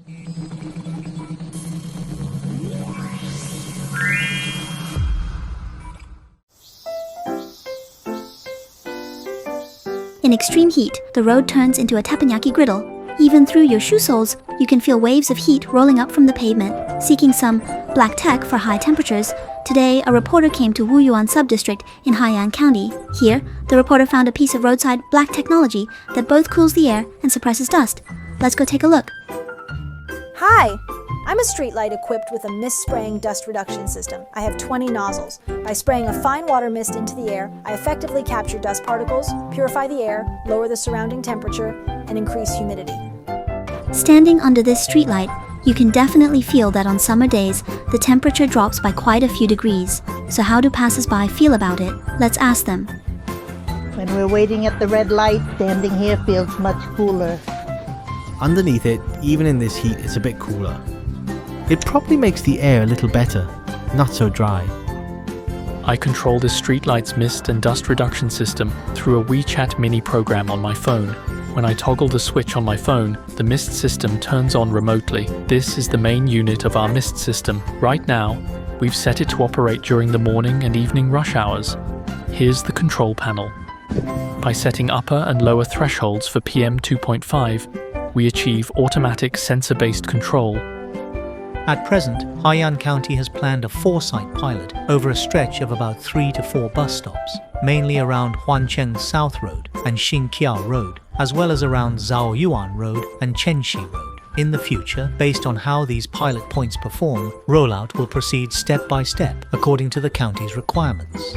In extreme heat, the road turns into a teppanyaki griddle. Even through your shoe soles, you can feel waves of heat rolling up from the pavement. Seeking some black tech for high temperatures, today a reporter came to Wuyuan subdistrict in Haiyan County. Here, the reporter found a piece of roadside black technology that both cools the air and suppresses dust. Let's go take a look. Hi! I'm a streetlight equipped with a mist-spraying dust reduction system. I have 20 nozzles. By spraying a fine water mist into the air, I effectively capture dust particles, purify the air, lower the surrounding temperature, and increase humidity. Standing under this streetlight, you can definitely feel that on summer days, the temperature drops by quite a few degrees. So how do passers-by feel about it? Let's ask them. When we're waiting at the red light, standing here feels much cooler. Underneath it, even in this heat, it's a bit cooler. It probably makes the air a little better, not so dry. I control this streetlight's mist and dust reduction system through a WeChat mini program on my phone. When I toggle the switch on my phone, the mist system turns on remotely. This is the main unit of our mist system. Right now, we've set it to operate during the morning and evening rush hours. Here's the control panel. By setting upper and lower thresholds for PM 2.5, we achieve automatic sensor-based control. At present, Haiyan County has planned a 4-site pilot over a stretch of about 3 to 4 bus stops, mainly around Huancheng South Road and Xinqiao Road, as well as around Zhaoyuan Road and Chenxi Road. In the future, based on how these pilot points perform, rollout will proceed step by step according to the county's requirements.